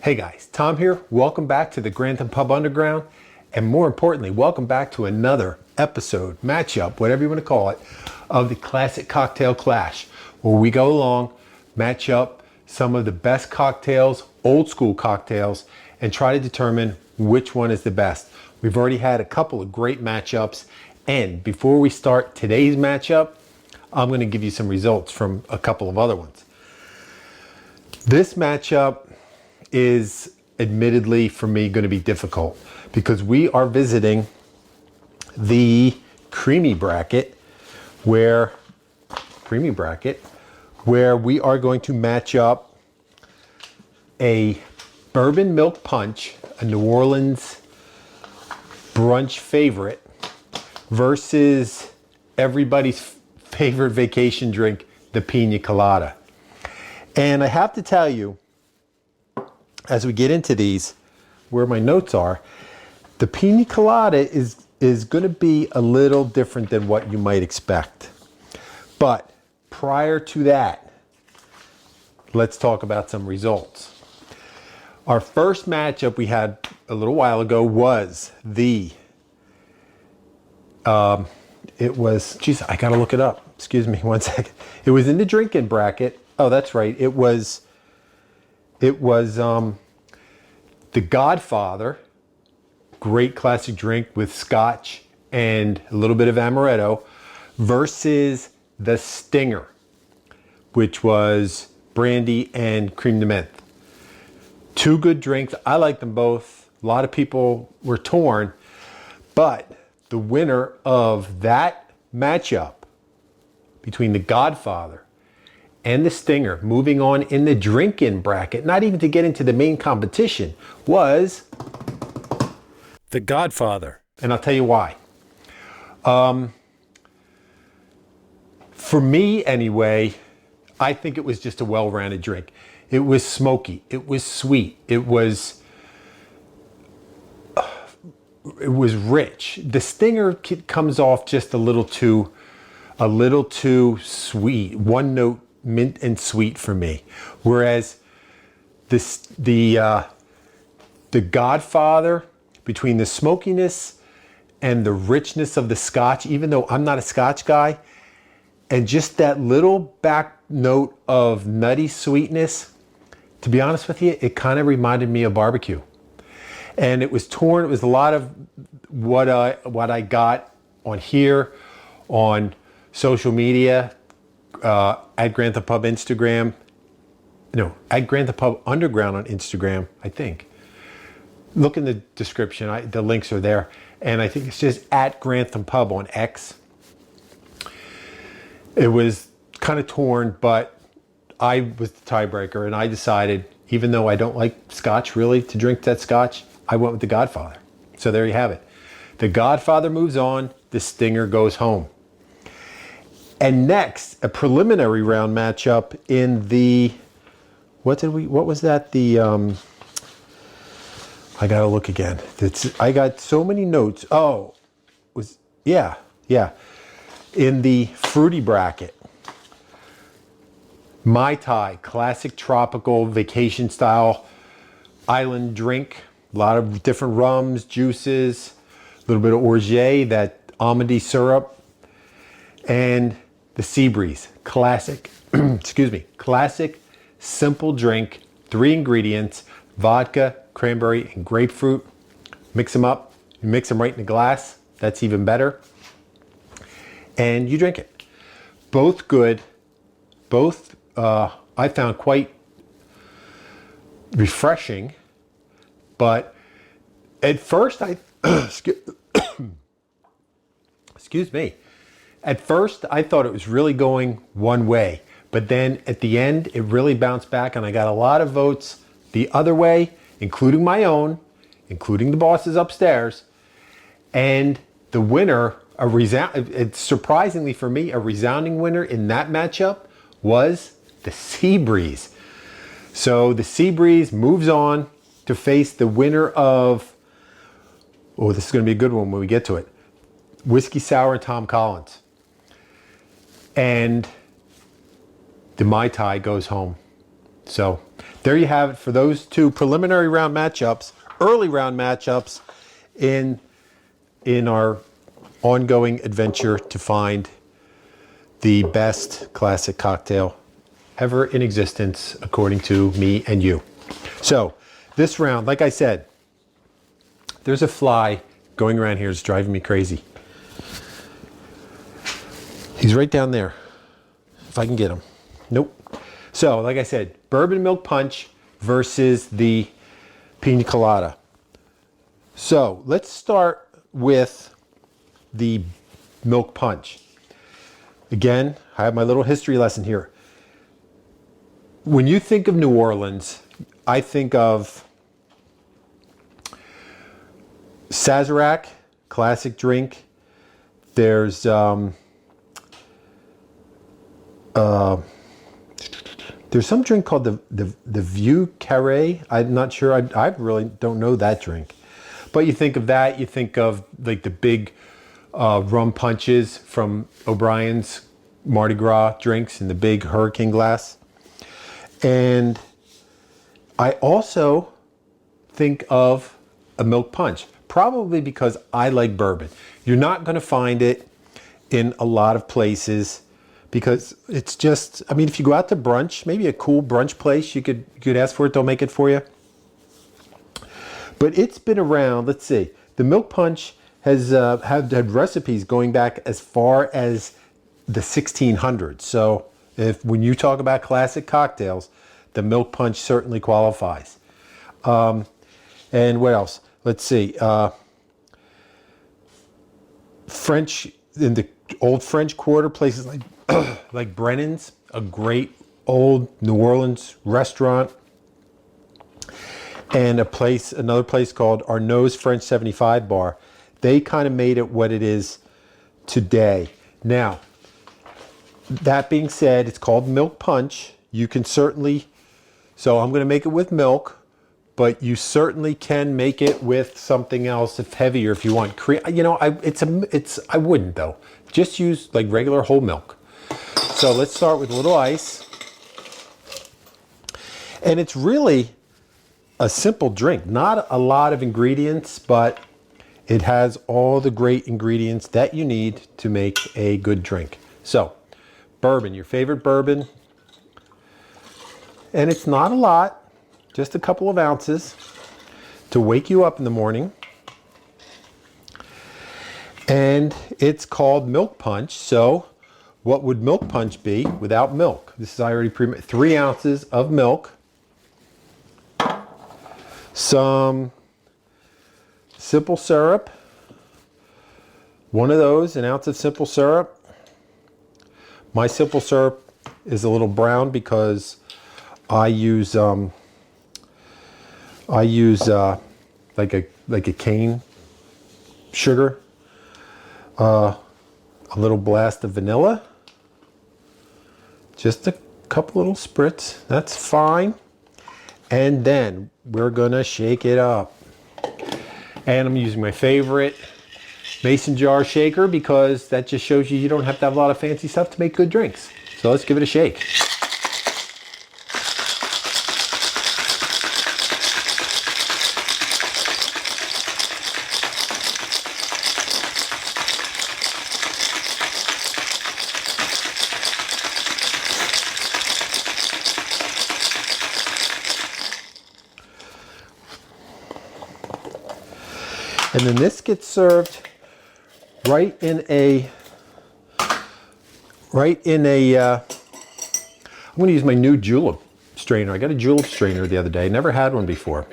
Hey guys, Tom here. Welcome back to the Grantham Pub Underground, and more importantly, welcome back to another episode, matchup, whatever you want to call it, of the Classic Cocktail Clash, where we go along, match up some of the best cocktails, old school cocktails, and try to determine which one is the best. We've already had a couple of great matchups, and before we start today's matchup, I'm going to give you some results from a couple of other ones. This matchup is admittedly for me going to be difficult because we are visiting the creamy bracket where we are going to match up a bourbon milk punch, a New Orleans brunch favorite, versus everybody's favorite vacation drink, the Piña Colada. And I have to tell you, as we get into these, where my notes are, the Piña Colada is going to be a little different than what you might expect. But prior to that, let's talk about some results. Our first matchup we had a little while ago was I gotta look it up. Excuse me 1 second. It was in the drinking bracket. Oh, that's right. It was The Godfather, great classic drink with scotch and a little bit of amaretto, versus the Stinger, which was brandy and creme de menthe. Two good drinks. I like them both. A lot of people were torn, but the winner of that matchup between the Godfather and the Stinger, moving on in the drink-in bracket, not even to get into the main competition, was the Godfather. And I'll tell you why. For me anyway, I think it was just a well-rounded drink. It was smoky, it was sweet, it was rich. The Stinger comes off just a little too sweet, one note mint and sweet for me. Whereas the Godfather, between the smokiness and the richness of the scotch, even though I'm not a scotch guy, and just that little back note of nutty sweetness, to be honest with you, it kind of reminded me of barbecue. And it was torn. It was a lot of what I got on here, on social media, at Grantham Pub Instagram. No, at Grantham Pub Underground on Instagram, I think. Look in the description. The links are there. And I think it's just at Grantham Pub on X. It was kind of torn, but I was the tiebreaker, and I decided, even though I don't like scotch really to drink that scotch, I went with the Godfather. So there you have it. The Godfather moves on, the Stinger goes home. And next, a preliminary round matchup in the, what was that? I gotta look again. I got so many notes. In the fruity bracket. Mai Tai, classic tropical vacation style island drink. A lot of different rums, juices, a little bit of orgeat, that almondy syrup, and the Sea Breeze, classic, classic, simple drink, 3 ingredients, vodka, cranberry, and grapefruit. Mix them up, you mix them right in the glass, that's even better. And you drink it. Both good, both I found quite refreshing, but at first excuse me. At first, I thought it was really going one way, but then at the end, it really bounced back, and I got a lot of votes the other way, including my own, including the bosses upstairs, and the winner, surprisingly for me, a resounding winner in that matchup was the Sea Breeze. So the Sea Breeze moves on to face the winner of, this is going to be a good one when we get to it, Whiskey Sour and Tom Collins. And the Mai Tai goes home. So there you have it for those two preliminary round matchups, early round matchups in our ongoing adventure to find the best classic cocktail ever in existence, according to me and you. So this round, like I said, there's a fly going around here. It's driving me crazy. He's right down there. If I can get him. Nope. So, like I said, bourbon milk punch versus the Piña Colada. So, let's start with the milk punch. Again, I have my little history lesson here. When you think of New Orleans, I think of Sazerac, classic drink. There's some drink called the Vieux Carré. I'm not sure. I really don't know that drink. But you think of that. You think of like the big rum punches from O'Brien's Mardi Gras drinks in the big hurricane glass. And I also think of a milk punch, probably because I like bourbon. You're not going to find it in a lot of places because it's just, I mean, if you go out to brunch, maybe a cool brunch place, you could ask for it, they'll make it for you. But it's been around, let's see, the milk punch has had recipes going back as far as the 1600s. So when you talk about classic cocktails, the milk punch certainly qualifies. And what else? Let's see. French, in the old French Quarter, places like like Brennan's, a great old New Orleans restaurant. And another place called Arnaud's French 75 Bar. They kind of made it what it is today. Now, that being said, it's called milk punch. You can certainly, so I'm going to make it with milk, but you certainly can make it with something else if heavier if you want cream. You know, I wouldn't though. Just use like regular whole milk. So let's start with a little ice. And it's really a simple drink. Not a lot of ingredients, but it has all the great ingredients that you need to make a good drink. So, bourbon, your favorite bourbon. And it's not a lot, just a couple of ounces to wake you up in the morning. And it's called milk punch. So, what would milk punch be without milk? This is already 3 ounces of milk. Some simple syrup, one of those, an ounce of simple syrup. My simple syrup is a little brown because I use like a cane sugar, a little blast of vanilla, just a couple little spritz. That's fine. And then we're gonna shake it up. And I'm using my favorite mason jar shaker because that just shows you don't have to have a lot of fancy stuff to make good drinks. So let's give it a shake. And then this gets served right in a, I'm going to use my new julep strainer. I got a julep strainer the other day. Never had one before.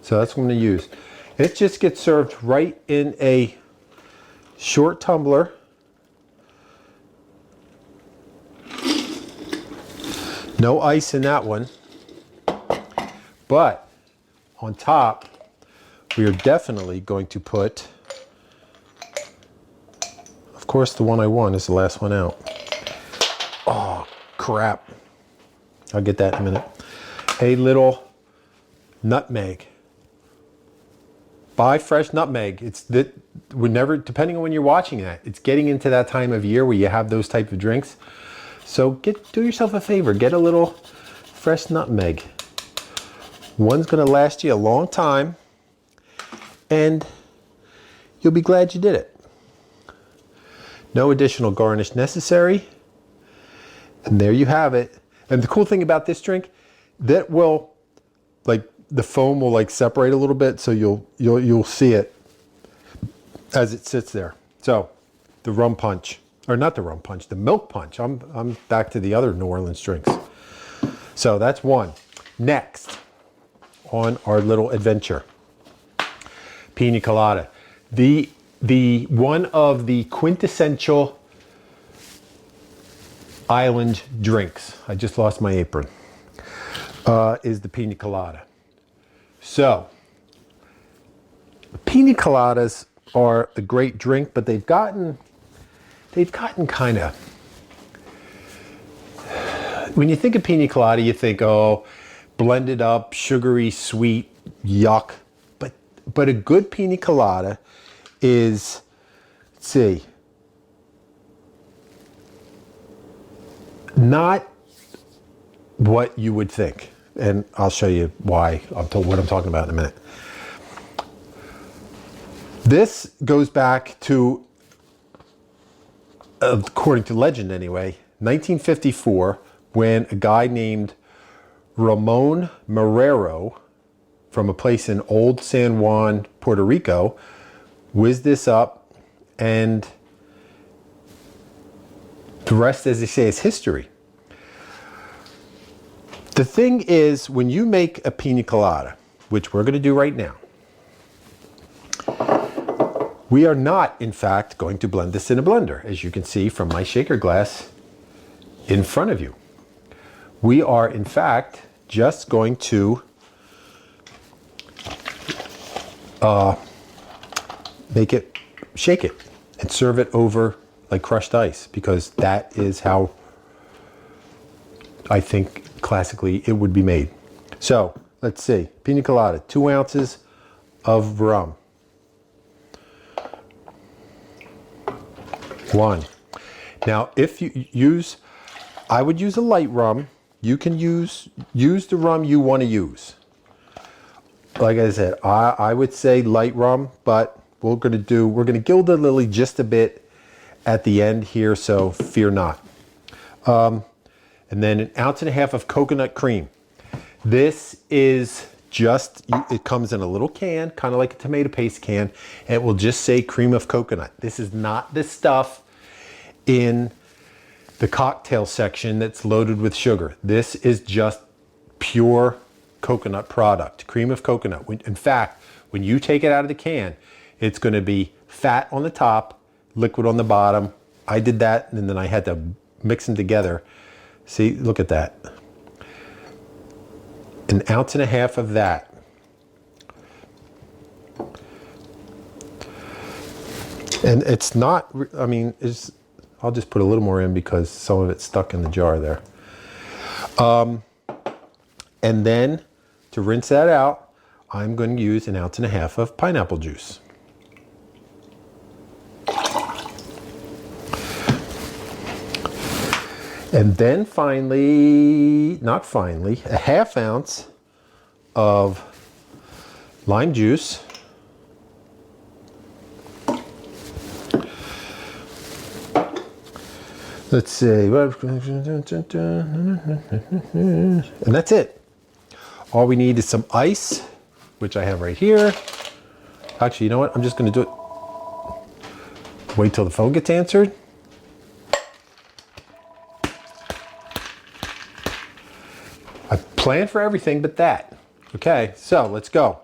So that's what I'm going to use. It just gets served right in a short tumbler. No ice in that one. But on top, we are definitely going to put, of course, the one I want is the last one out. Oh, crap. I'll get that in a minute. A little nutmeg. Buy fresh nutmeg. It's that depending on when you're watching that, it's getting into that time of year where you have those type of drinks. So do yourself a favor, get a little fresh nutmeg. One's gonna last you a long time, and you'll be glad you did it. No additional garnish necessary. And there you have it. And the cool thing about this drink, that will, like, the foam will like separate a little bit, so you'll see it as it sits there. So the rum punch, or not the rum punch, the milk punch. I'm back to the other New Orleans drinks. So that's one. Next on our little adventure, Piña Colada. The one of the quintessential island drinks. I just lost my apron. Is the Piña Colada. So, Piña Coladas are a great drink, but they've gotten kind of, when you think of Piña Colada, you think, oh, blended up, sugary, sweet, yuck. But a good Piña Colada is, let's see, not what you would think. And I'll show you why, what I'm talking about in a minute. This goes back to, according to legend anyway, 1954, when a guy named Ramon Marrero from a place in Old San Juan, Puerto Rico, whizzed this up, and the rest, as they say, is history. The thing is, when you make a Piña Colada, which we're going to do right now, we are not, in fact, going to blend this in a blender, as you can see from my shaker glass in front of you. We are, in fact, just going to shake it, and serve it over like crushed ice, because that is how I think classically it would be made. So let's see, Piña Colada, 2 ounces of rum. 1. Now, if you use, I would use a light rum. You can use the rum you want to use. Like I said, I would say light rum, but we're gonna gild the lily just a bit at the end here, so fear not. And then 1.5 ounces of coconut cream. This is just, it comes in a little can, kind of like a tomato paste can, and it will just say cream of coconut. This is not the stuff in the cocktail section that's loaded with sugar. This is just pure coconut product, cream of coconut. In fact, when you take it out of the can, it's going to be fat on the top, liquid on the bottom. I did that, and then I had to mix them together. See, look at that. 1.5 ounces of that. And it's not, I mean, I'll just put a little more in because some of it's stuck in the jar there. And then to rinse that out, I'm going to use 1.5 ounces of pineapple juice. And then finally, not finally, 1/2 ounce of lime juice. Let's see, and that's it. All we need is some ice, which I have right here. Actually, you know what? I'm just going to do it. Wait till the phone gets answered. I planned for everything but that. Okay, so let's go.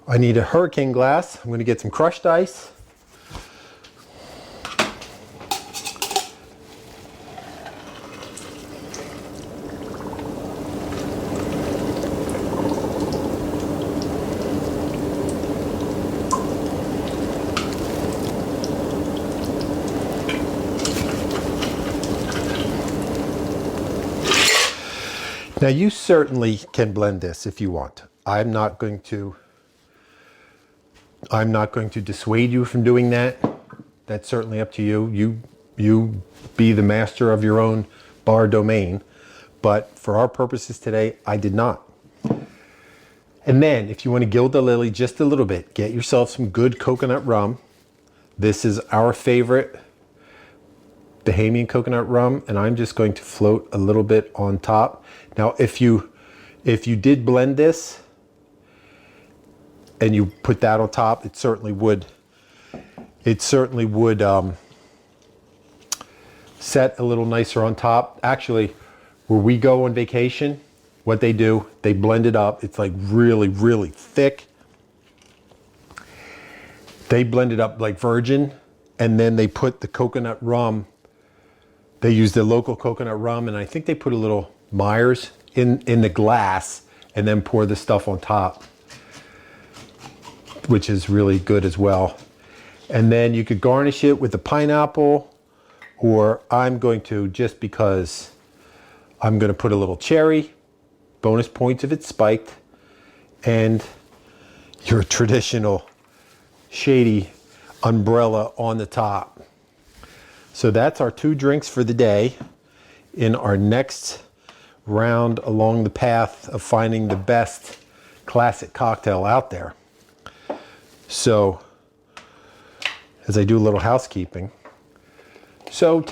I need a hurricane glass. I'm going to get some crushed ice. Now you certainly can blend this if you want. I'm not going to dissuade you from doing that. That's certainly up to you. You be the master of your own bar domain. But for our purposes today, I did not. And then if you want to gild the lily just a little bit, get yourself some good coconut rum. This is our favorite Bahamian coconut rum, and I'm just going to float a little bit on top. Now, if you did blend this and you put that on top, it certainly would set a little nicer on top. Actually, where we go on vacation, what they do, they blend it up. It's like really, really thick. They blend it up like virgin, and then they put the coconut rum. They use the local coconut rum, and I think they put a little Myers in the glass and then pour the stuff on top, which is really good as well. And then you could garnish it with the pineapple, or I'm going to, just because I'm going to put a little cherry, bonus points if it's spiked, and your traditional shady umbrella on the top. So that's our 2 drinks for the day in our next round along the path of finding the best classic cocktail out there. So as I do a little housekeeping, so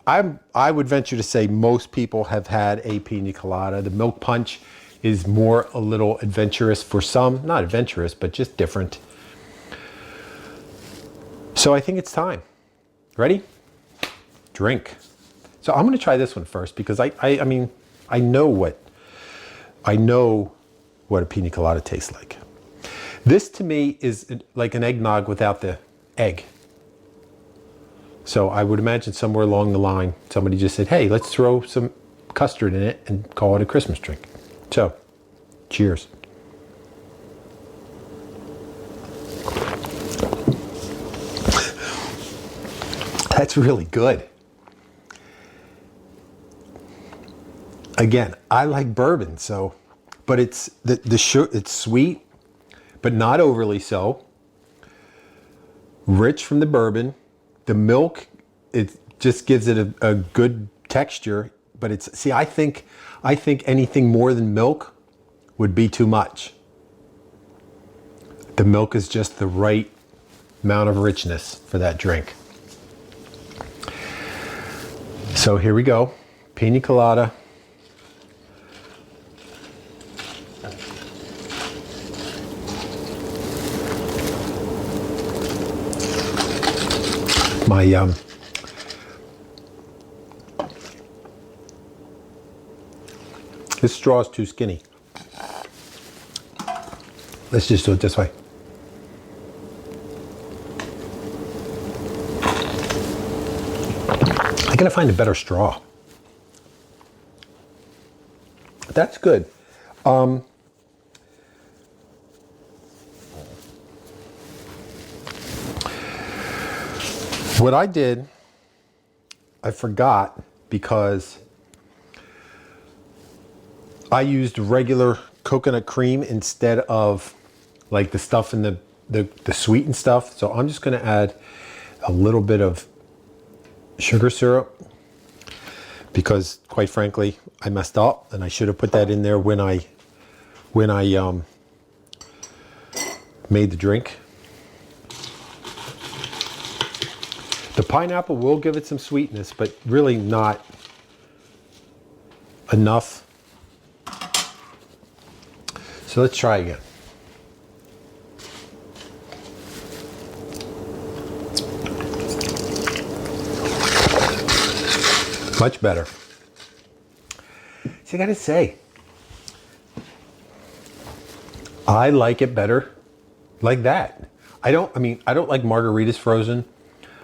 I would venture to say most people have had a Pina Colada. The milk punch is more a little adventurous for some, not adventurous, but just different. So I think it's time. Ready? Drink. So I'm going to try this one first because I know what a Pina Colada tastes like. This to me is like an eggnog without the egg. So I would imagine somewhere along the line, somebody just said, hey, let's throw some custard in it and call it a Christmas drink. So, cheers. That's really good. Again, I like bourbon, but it's it's sweet, but not overly so. Rich from the bourbon. The milk, it just gives it a good texture, but I think anything more than milk would be too much. The milk is just the right amount of richness for that drink. So here we go, Pina Colada. This straw is too skinny. Let's just do it this way. I gotta find a better straw. That's good. What I did, I forgot because I used regular coconut cream instead of like the stuff in the sweetened stuff. So I'm just going to add a little bit of sugar syrup because, quite frankly, I messed up and I should have put that in there when I made the drink. The pineapple will give it some sweetness, but really not enough. So let's try again. Much better. See, I gotta say, I like it better like that. I don't like margaritas frozen.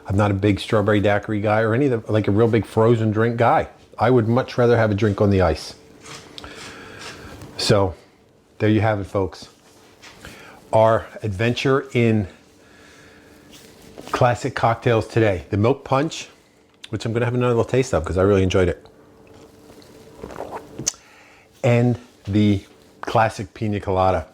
I'm not a big strawberry daiquiri guy or like a real big frozen drink guy. I would much rather have a drink on the ice. So there you have it, folks. Our adventure in classic cocktails today. The milk punch, which I'm going to have another little taste of because I really enjoyed it. and the classic Piña Colada.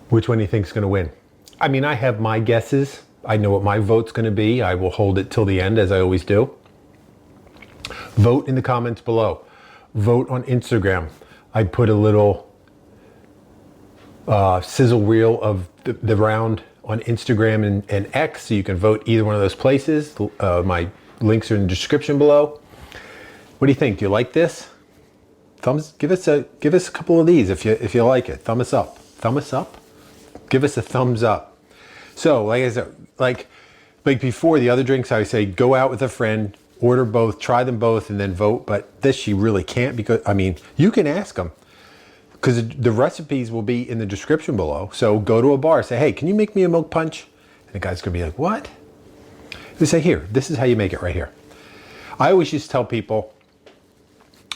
Which one do you think is going to win? I mean, I have my guesses. I know what my vote's going to be. I will hold it till the end, as I always do. Vote in the comments below. Vote on Instagram. I put a little sizzle reel of the round on Instagram and X, so you can vote either one of those places. My links are in the description below. What do you think? Do you like this? Give us a couple of these if you like it. Thumbs up. Thumbs up? Give us a thumbs up. So, like I said, like before the other drinks, I would say go out with a friend, order both, try them both, and then vote. But this you really can't, because I mean, you can ask them, because the recipes will be in the description below. So go to a bar, say, hey, can you make me a milk punch? And the guy's gonna be like, what? They say, here, this is how you make it right here. I always used to tell people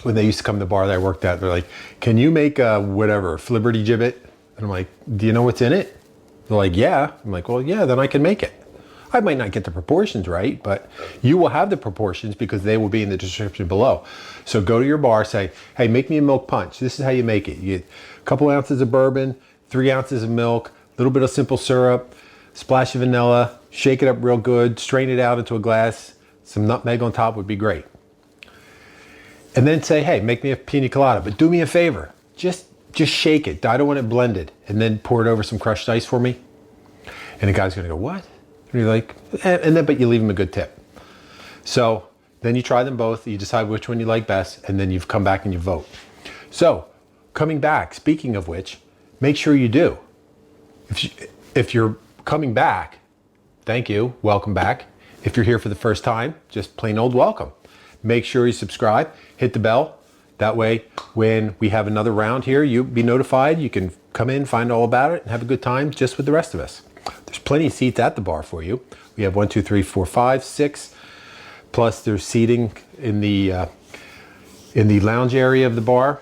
when they used to come to the bar that I worked at, they're like, can you make a whatever, flibberty gibbet? And I'm like, do you know what's in it? They're like, yeah. I'm like, well, yeah, then I can make it. I might not get the proportions right, but you will have the proportions because they will be in the description below. So go to your bar, say, hey, make me a milk punch. This is how you make it. You get a couple ounces of bourbon, 3 ounces of milk, a little bit of simple syrup, splash of vanilla, shake it up real good, strain it out into a glass. Some nutmeg on top would be great. And then say, hey, make me a pina colada, but do me a favor. Just shake it. I don't want it blended. And then pour it over some crushed ice for me. And the guy's gonna go, what? And you're like, but you leave him a good tip. So then you try them both, you decide which one you like best, and then you've come back and you vote. So coming back, speaking of which, make sure you do. If you're coming back, thank you, welcome back. If you're here for the first time, just plain old welcome. Make sure you subscribe, hit the bell. That way, when we have another round here, you'll be notified. You can come in, find all about it, and have a good time just with the rest of us. There's plenty of seats at the bar for you. We have 1, 2, 3, 4, 5, 6. Plus, there's seating in the lounge area of the bar.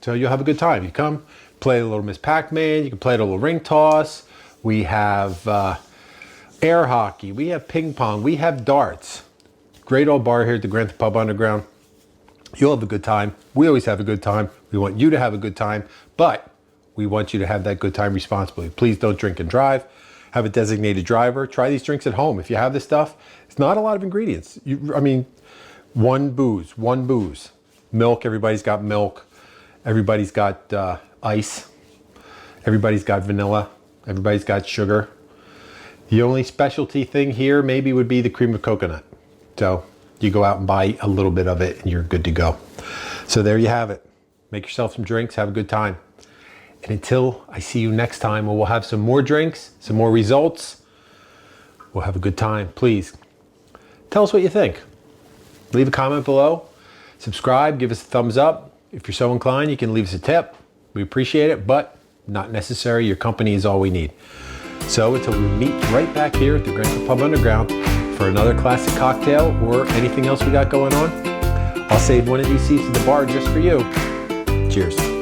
So you'll have a good time. You come, play a little Miss Pac-Man. You can play a little ring toss. We have air hockey. We have ping pong. We have darts. Great old bar here at the Grantham Pub Underground. You'll have a good time. We always have a good time. We want you to have a good time, but we want you to have that good time responsibly. Please don't drink and drive. Have a designated driver. Try these drinks at home. If you have this stuff, it's not a lot of ingredients. I mean, one booze. Milk, everybody's got milk. Everybody's got ice. Everybody's got vanilla. Everybody's got sugar. The only specialty thing here maybe would be the cream of coconut. So you go out and buy a little bit of it and you're good to go. So there you have it. Make yourself some drinks, have a good time. And until I see you next time, we'll have some more drinks, some more results. We'll have a good time. Please tell us what you think. Leave a comment below. Subscribe, give us a thumbs up. If you're so inclined, you can leave us a tip. We appreciate it, but not necessary. Your company is all we need. So until we meet right back here at the Grantham Pub Underground for another classic cocktail or anything else we got going on, I'll save one of these seats at the bar just for you. Cheers.